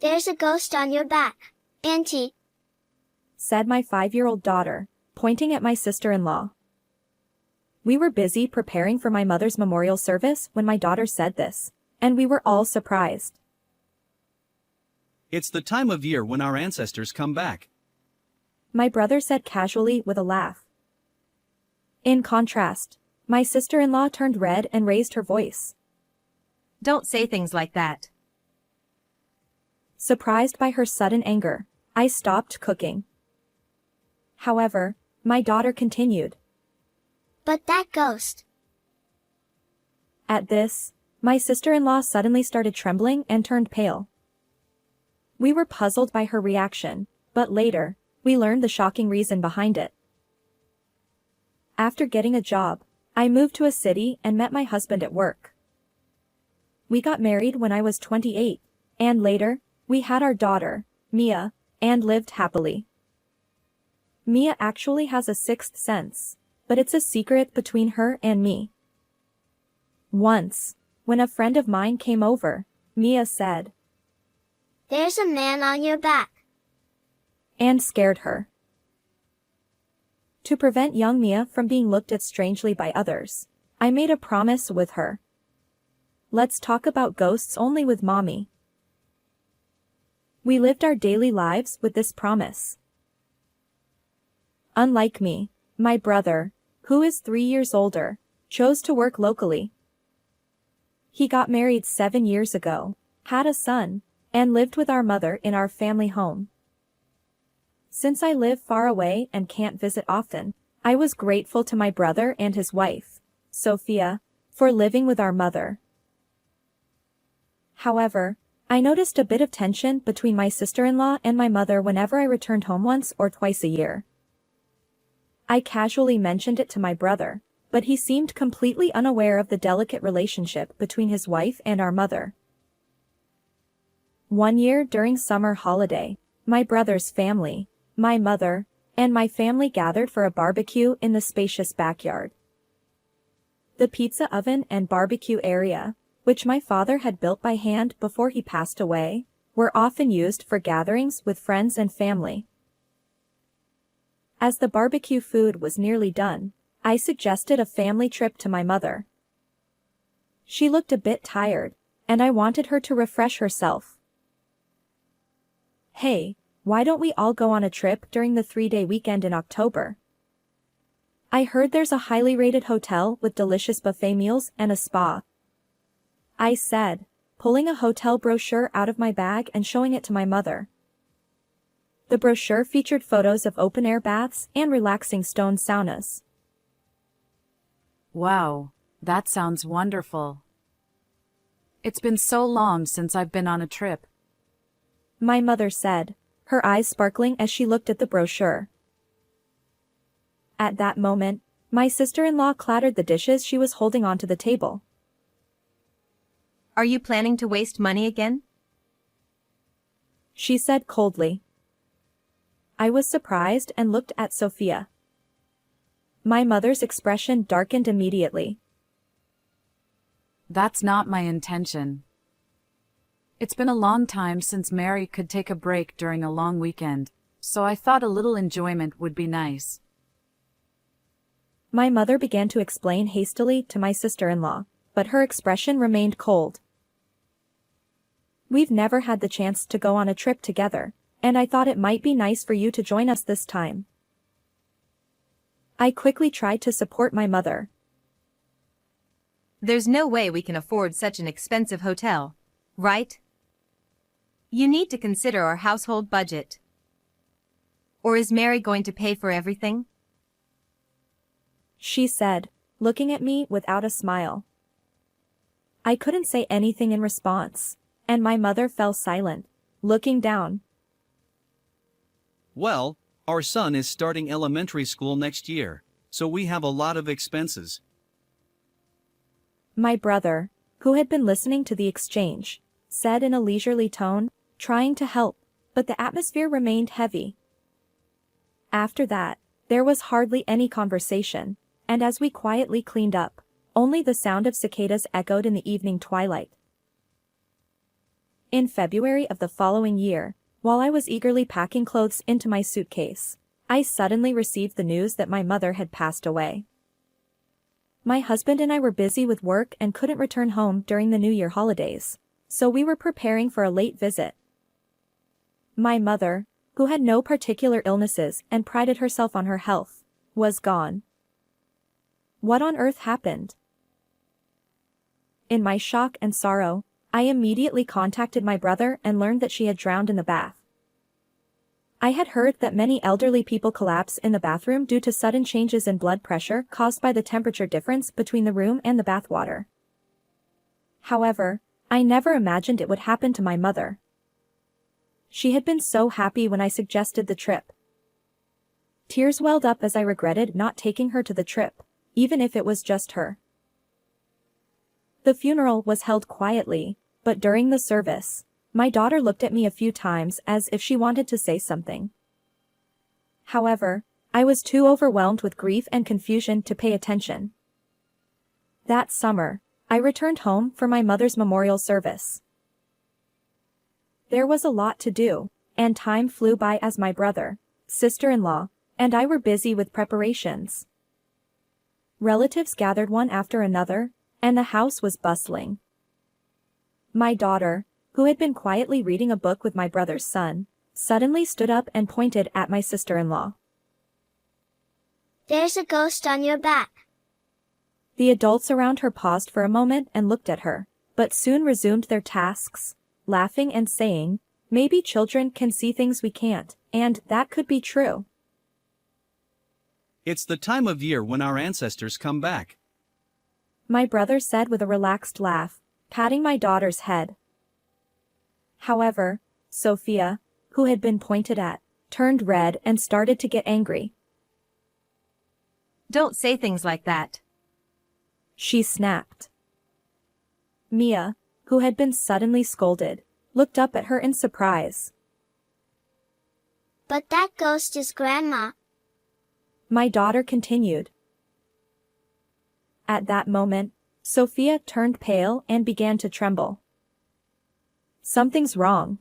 There's a ghost on your back, Auntie, said my 5-year-old daughter, pointing at my sister-in-law. We were busy preparing for my mother's memorial service when my daughter said this, and we were all surprised. It's the time of year when our ancestors come back, My brother said casually with a laugh. In contrast, my sister-in-law turned red and raised her voice. Don't say things like that. Surprised by her sudden anger, I stopped cooking. However, my daughter continued. but that ghost. At this, my sister-in-law suddenly started trembling and turned pale. We were puzzled by her reaction, but later, we learned the shocking reason behind it. After getting a job, I moved to a city and met my husband at work. We got married when I was 28, and later, we had our daughter, Mia, and lived happily. Mia actually has a sixth sense, but it's a secret between her and me. Once, when a friend of mine came over, Mia said, There's a man on your back. and scared her. To prevent young Mia from being looked at strangely by others, I made a promise with her. Let's talk about ghosts only with Mommy. We lived our daily lives with this promise. Unlike me, my brother, who is 3 years older, chose to work locally. He got married 7 years ago, had a son, and lived with our mother in our family home. Since I live far away and can't visit often, I was grateful to my brother and his wife, Sophia, for living with our mother. However, I noticed a bit of tension between my sister-in-law and my mother whenever I returned home once or twice a year. I casually mentioned it to my brother, but he seemed completely unaware of the delicate relationship between his wife and our mother. One year during summer holiday, my brother's family, my mother, and my family gathered for a barbecue in the spacious backyard. The pizza oven and barbecue area, which my father had built by hand before he passed away, were often used for gatherings with friends and family. As the barbecue food was nearly done, I suggested a family trip to my mother. She looked a bit tired, and I wanted her to refresh herself. Hey, why don't we all go on a trip during the 3-day weekend in October? I heard there's a highly rated hotel with delicious buffet meals and a spa, I said, pulling a hotel brochure out of my bag and showing it to my mother. The brochure featured photos of open-air baths and relaxing stone saunas. Wow, that sounds wonderful. It's been so long since I've been on a trip. My mother said, her eyes sparkling as she looked at the brochure. At that moment, my sister-in-law clattered the dishes she was holding onto the table. Are you planning to waste money again? She said coldly. I was surprised and looked at Sophia. My mother's expression darkened immediately. That's not my intention. It's been a long time since Mary could take a break during a long weekend, so I thought a little enjoyment would be nice. My mother began to explain hastily to my sister-in-law, but her expression remained cold. We've never had the chance to go on a trip together, and I thought it might be nice for you to join us this time. I quickly tried to support my mother. There's no way we can afford such an expensive hotel, right? You need to consider our household budget. Or is Mary going to pay for everything? She said, looking at me without a smile. I couldn't say anything in response, and my mother fell silent, looking down. Well, our son is starting elementary school next year, so we have a lot of expenses. My brother, who had been listening to the exchange, said in a leisurely tone, trying to help, but the atmosphere remained heavy. After that, there was hardly any conversation, and as we quietly cleaned up, only the sound of cicadas echoed in the evening twilight. In February of the following year, while I was eagerly packing clothes into my suitcase, I suddenly received the news that my mother had passed away. My husband and I were busy with work and couldn't return home during the New Year holidays, so we were preparing for a late visit. My mother, who had no particular illnesses and prided herself on her health, was gone. What on earth happened? In my shock and sorrow, I immediately contacted my brother and learned that she had drowned in the bath. I had heard that many elderly people collapse in the bathroom due to sudden changes in blood pressure caused by the temperature difference between the room and the bathwater. However, I never imagined it would happen to my mother. She had been so happy when I suggested the trip. Tears welled up as I regretted not taking her to the trip, even if it was just her. The funeral was held quietly, but during the service, my daughter looked at me a few times as if she wanted to say something. However, I was too overwhelmed with grief and confusion to pay attention. That summer, I returned home for my mother's memorial service. There was a lot to do, and time flew by as my brother, sister-in-law, and I were busy with preparations. Relatives gathered one after another, and the house was bustling. My daughter, who had been quietly reading a book with my brother's son, suddenly stood up and pointed at my sister-in-law. There's a ghost on your back. The adults around her paused for a moment and looked at her, but soon resumed their tasks, laughing and saying, "Maybe children can see things we can't," and that could be true. It's the time of year when our ancestors come back. My brother said with a relaxed laugh, patting my daughter's head. However, Sophia, who had been pointed at, turned red and started to get angry. Don't say things like that. She snapped. Mia, who had been suddenly scolded, looked up at her in surprise. But that ghost is Grandma. My daughter continued. At that moment, Sophia turned pale and began to tremble. Something's wrong.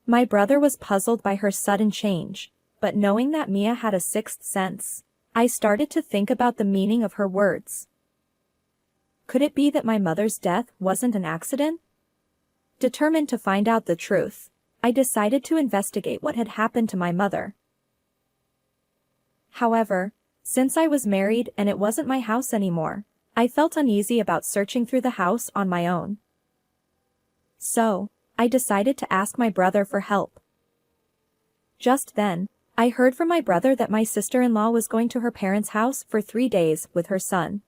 My brother was puzzled by her sudden change, but knowing that Mia had a sixth sense, I started to think about the meaning of her words. Could it be that my mother's death wasn't an accident? Determined to find out the truth, I decided to investigate what had happened to my mother. However, since I was married and it wasn't my house anymore, I felt uneasy about searching through the house on my own. So, I decided to ask my brother for help. Just then, I heard from my brother that my sister-in-law was going to her parents' house for 3 days with her son.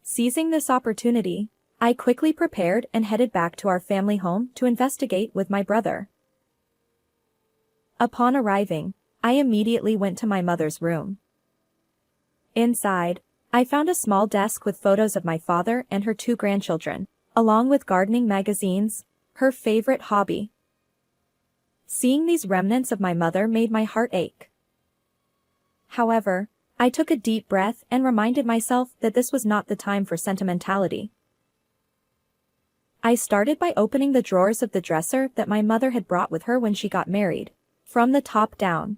Seizing this opportunity, I quickly prepared and headed back to our family home to investigate with my brother. Upon arriving, I immediately went to my mother's room. Inside, I found a small desk with photos of my father and her 2 grandchildren, along with gardening magazines, her favorite hobby. Seeing these remnants of my mother made my heart ache. However, I took a deep breath and reminded myself that this was not the time for sentimentality. I started by opening the drawers of the dresser that my mother had brought with her when she got married, from the top down.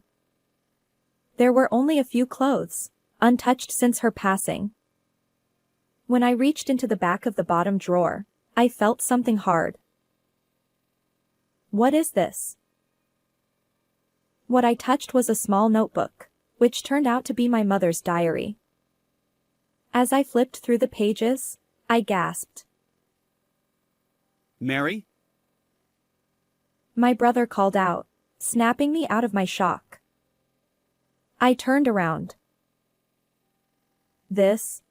There were only a few clothes, untouched since her passing. When I reached into the back of the bottom drawer, I felt something hard. What is this? What I touched was a small notebook, which turned out to be my mother's diary. As I flipped through the pages, I gasped. Mary? My brother called out, snapping me out of my shock. I turned around. This?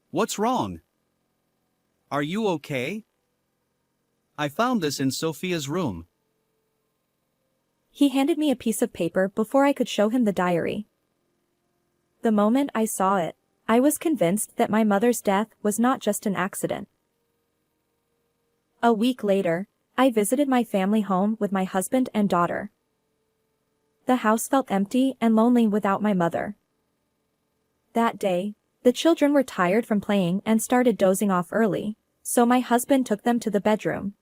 What's wrong? Are you okay? I found this in Sophia's room. He handed me a piece of paper before I could show him the diary. The moment I saw it, I was convinced that my mother's death was not just an accident. A week later, I visited my family home with my husband and daughter. The house felt empty and lonely without my mother. That day, the children were tired from playing and started dozing off early, so my husband took them to the bedroom.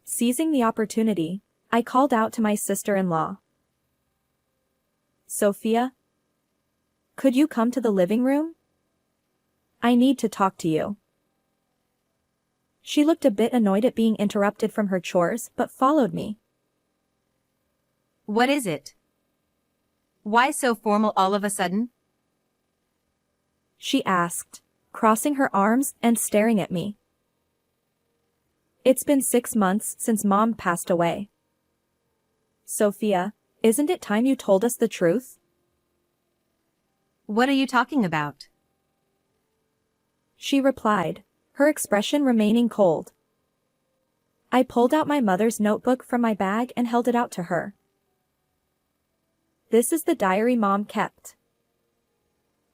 Seizing the opportunity, I called out to my sister-in-law. Sophia? Could you come to the living room? I need to talk to you. She looked a bit annoyed at being interrupted from her chores but followed me. What is it? Why so formal all of a sudden? She asked, crossing her arms and staring at me. It's been 6 months since Mom passed away. Sophia, isn't it time you told us the truth? What are you talking about? She replied, her expression remaining cold. I pulled out my mother's notebook from my bag and held it out to her. This is the diary Mom kept.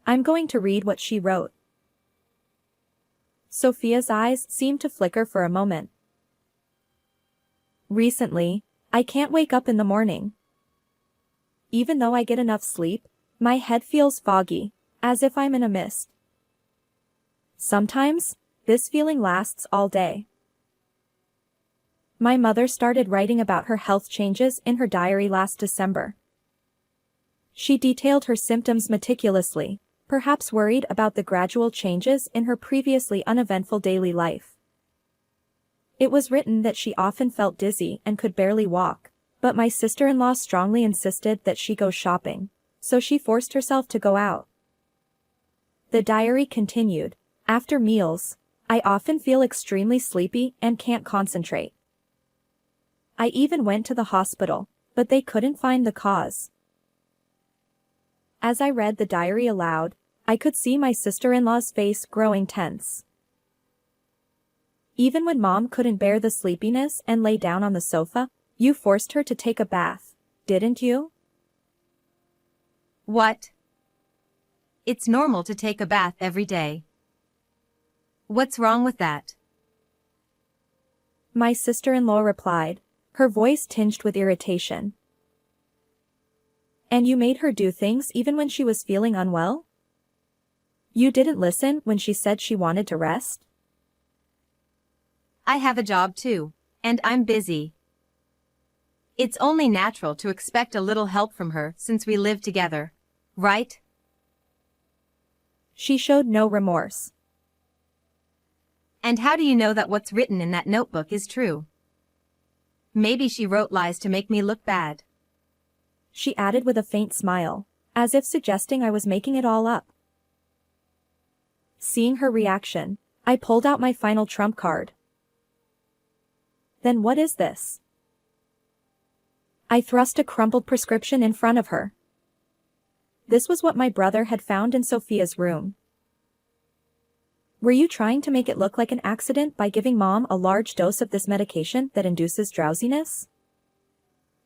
I'm going to read what she wrote. Sophia's eyes seemed to flicker for a moment. Recently, I can't wake up in the morning. Even though I get enough sleep, my head feels foggy, as if I'm in a mist. Sometimes, this feeling lasts all day. My mother started writing about her health changes in her diary last December. She detailed her symptoms meticulously, perhaps worried about the gradual changes in her previously uneventful daily life. It was written that she often felt dizzy and could barely walk, but my sister-in-law strongly insisted that she go shopping, so she forced herself to go out. The diary continued, after meals, I often feel extremely sleepy and can't concentrate. I even went to the hospital, but they couldn't find the cause. As I read the diary aloud, I could see my sister-in-law's face growing tense. Even when Mom couldn't bear the sleepiness and lay down on the sofa, you forced her to take a bath, didn't you? What? It's normal to take a bath every day. What's wrong with that? My sister-in-law replied, her voice tinged with irritation. And you made her do things even when she was feeling unwell? You didn't listen when she said she wanted to rest? I have a job too, and I'm busy. It's only natural to expect a little help from her since we live together, right? She showed no remorse. And how do you know that what's written in that notebook is true? Maybe she wrote lies to make me look bad. She added with a faint smile, as if suggesting I was making it all up. Seeing her reaction, I pulled out my final trump card. Then what is this? I thrust a crumpled prescription in front of her. This was what my brother had found in Sophia's room. Were you trying to make it look like an accident by giving Mom a large dose of this medication that induces drowsiness?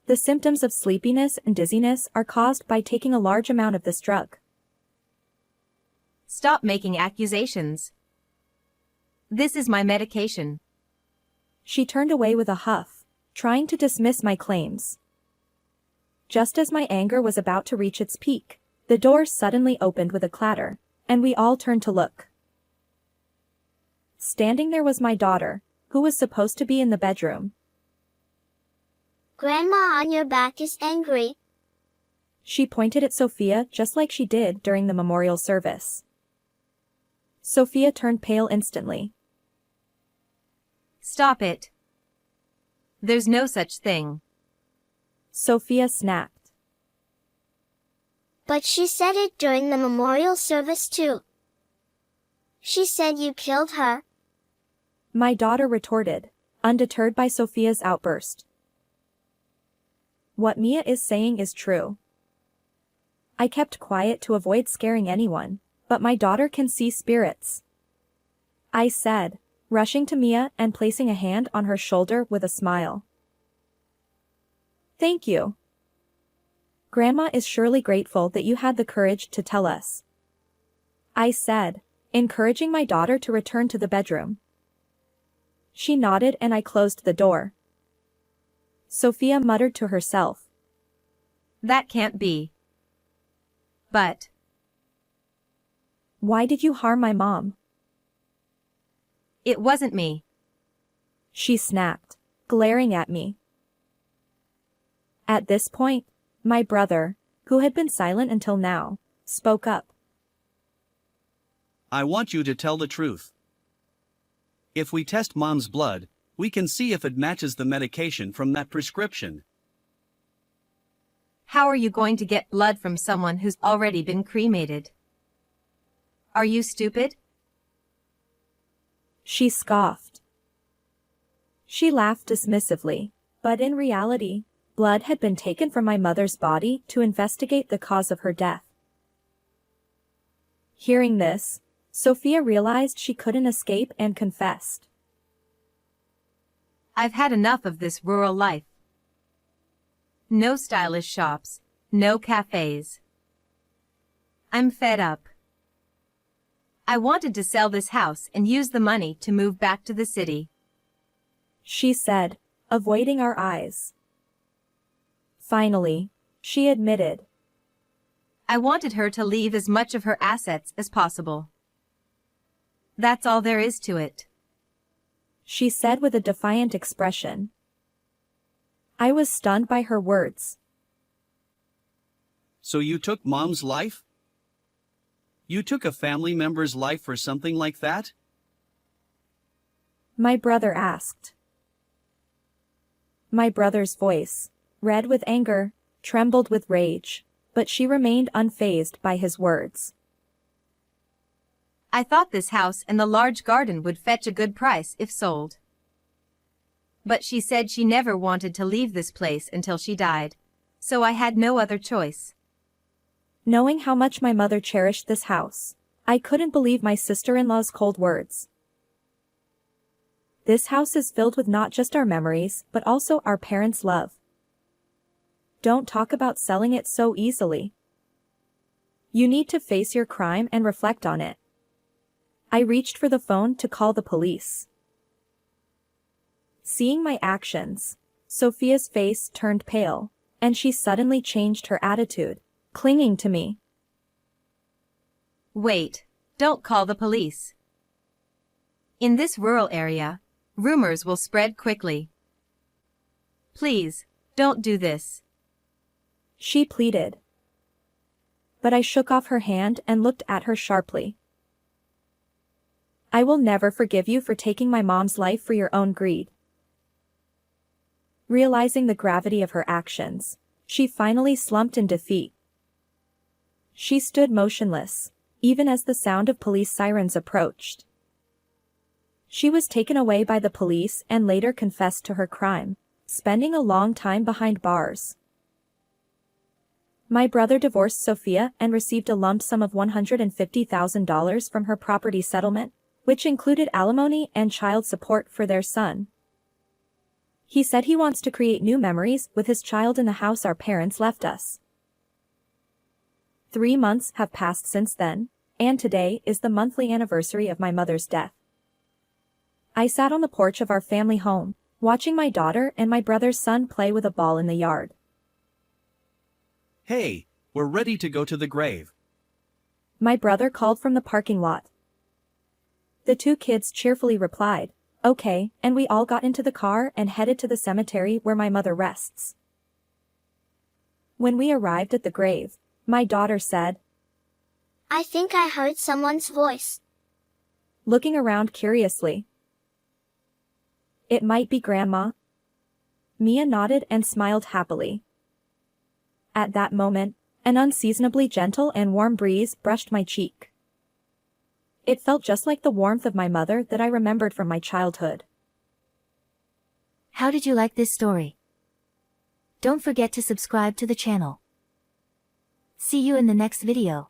The symptoms of sleepiness and dizziness are caused by taking a large amount of this drug. Stop making accusations. This is my medication. She turned away with a huff, trying to dismiss my claims. Just as my anger was about to reach its peak, the door suddenly opened with a clatter, and we all turned to look. Standing there was my daughter, who was supposed to be in the bedroom. Grandma on your back is angry. She pointed at Sophia just like she did during the memorial service. Sophia turned pale instantly. Stop it. There's no such thing. Sophia snapped. But she said it during the memorial service too. She said you killed her. My daughter retorted, undeterred by Sophia's outburst. What Mia is saying is true. I kept quiet to avoid scaring anyone, but my daughter can see spirits. I said, rushing to Mia and placing a hand on her shoulder with a smile. Thank you. Grandma is surely grateful that you had the courage to tell us. I said, encouraging my daughter to return to the bedroom. She nodded and I closed the door. Sophia muttered to herself. That can't be. But. Why did you harm my mom? It wasn't me. She snapped, glaring at me. At this point, my brother, who had been silent until now, spoke up. I want you to tell the truth. If we test Mom's blood, we can see if it matches the medication from that prescription. How are you going to get blood from someone who's already been cremated? Are you stupid? She scoffed. She laughed dismissively, but in reality, blood had been taken from my mother's body to investigate the cause of her death. Hearing this, Sophia realized she couldn't escape and confessed. I've had enough of this rural life. No stylish shops, no cafes. I'm fed up. I wanted to sell this house and use the money to move back to the city, She said, avoiding our eyes. Finally, she admitted. I wanted her to leave as much of her assets as possible. That's all there is to it. She said with a defiant expression. I was stunned by her words. So you took Mom's life? You took a family member's life for something like that? My brother asked. My brother's voice, red with anger, trembled with rage, but she remained unfazed by his words. I thought this house and the large garden would fetch a good price if sold. But she said she never wanted to leave this place until she died, so I had no other choice. Knowing how much my mother cherished this house, I couldn't believe my sister-in-law's cold words. This house is filled with not just our memories, but also our parents' love. Don't talk about selling it so easily. You need to face your crime and reflect on it. I reached for the phone to call the police. Seeing my actions, Sophia's face turned pale, and she suddenly changed her attitude, clinging to me. Wait, don't call the police. In this rural area, rumors will spread quickly. Please, don't do this. She pleaded. But I shook off her hand and looked at her sharply. I will never forgive you for taking my mom's life for your own greed. Realizing the gravity of her actions, she finally slumped in defeat. She stood motionless, even as the sound of police sirens approached. She was taken away by the police and later confessed to her crime, spending a long time behind bars. My brother divorced Sophia and received a lump sum of $150,000 from her property settlement, which included alimony and child support for their son. He said he wants to create new memories with his child in the house our parents left us. 3 months have passed since then, and today is the monthly anniversary of my mother's death. I sat on the porch of our family home, watching my daughter and my brother's son play with a ball in the yard. Hey, we're ready to go to the grave. My brother called from the parking lot. The 2 kids cheerfully replied, okay, and we all got into the car and headed to the cemetery where my mother rests. When we arrived at the grave, my daughter said, I think I heard someone's voice. looking around curiously. It might be Grandma. Mia nodded and smiled happily. At that moment, an unseasonably gentle and warm breeze brushed my cheek. It felt just like the warmth of my mother that I remembered from my childhood. How did you like this story? Don't forget to subscribe to the channel. See you in the next video.